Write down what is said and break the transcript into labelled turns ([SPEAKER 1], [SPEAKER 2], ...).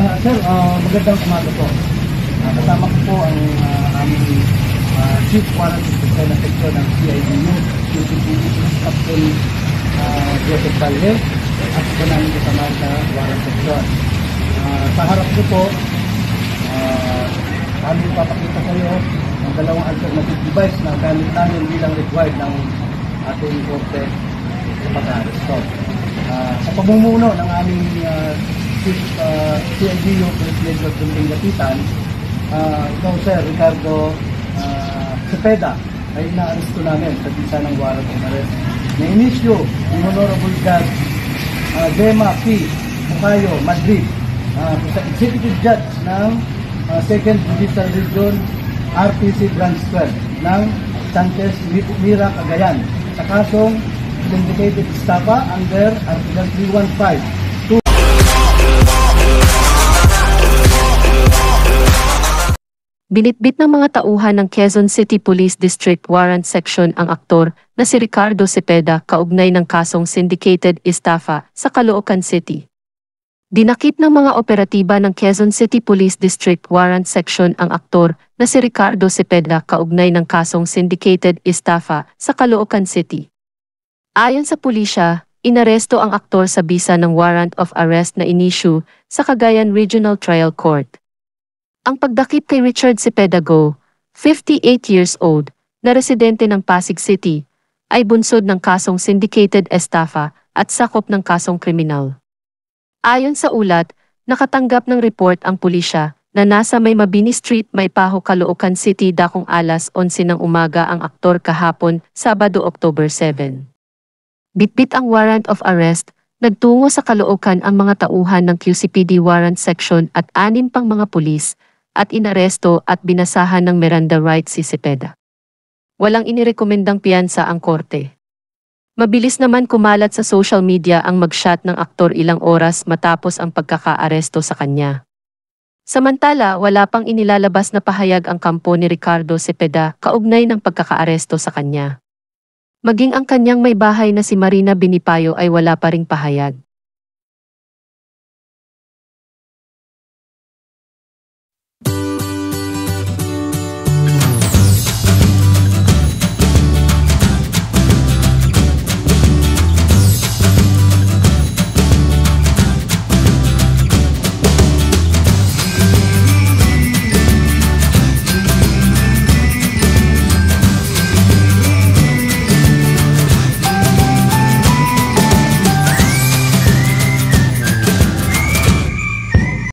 [SPEAKER 1] Sir, magandang umaga po. Kasama ko po ang aming Chief Warrant Officer na section ng CIDU, Captain Joseph Talhe, at po namin kasama sa Warrant Section. Sa harap ko po, kami ipapakita sa iyo ang dalawang alternative device na gamit namin bilang required ng ating korte sa pag-aresto. Sa pamumuno ng aming Chief CIDU, President of Tumbing Lapitan, ikaw Sir Ricardo Cepeda ay na-aresto namin sa bisa ng warrant of arrest na inisyo ng Honorable Judge Dema P. Bukayo, Madrid, sa Executive Judge ng 2nd Judicial Region RPC Branch 12 ng Sanchez Mira, Cagayan sa kasong Syndicated Estafa under Article 315.
[SPEAKER 2] Binitbit ng mga tauhan ng Quezon City Police District Warrant Section ang aktor na si Ricardo Cepeda kaugnay ng kasong Syndicated Estafa sa Caloocan City. Dinakip ng mga operatiba ng Quezon City Police District Warrant Section ang aktor na si Ricardo Cepeda kaugnay ng kasong Syndicated Estafa sa Caloocan City. Ayon sa pulisya, inaresto ang aktor sa bisa ng warrant of arrest na inisyu sa Cagayan Regional Trial Court. Ang pagdakip kay Richard Cepeda Go, 58 years old, na residente ng Pasig City, ay bunsod ng kasong Syndicated Estafa at sakop ng kasong kriminal. Ayon sa ulat, nakatanggap ng report ang pulisya na nasa May Mabini Street, Maypaho, Caloocan City dakong alas 11 ng umaga ang aktor kahapon, Sabado, October 7. Bitbit ang warrant of arrest, nagtungo sa Caloocan ang mga tauhan ng QCPD Warrant Section at 6 pang mga pulis, at inaresto at binasahan ng Miranda rights si Cepeda. Walang inirekomendang piyansa ang korte. Mabilis naman kumalat sa social media ang mugshot ng aktor ilang oras matapos ang pagkakaaresto sa kanya. Samantala, wala pang inilalabas na pahayag ang kampo ni Ricardo Cepeda kaugnay ng pagkakaaresto sa kanya. Maging ang kanyang may bahay na si Marina Binipayo ay wala pa ring pahayag.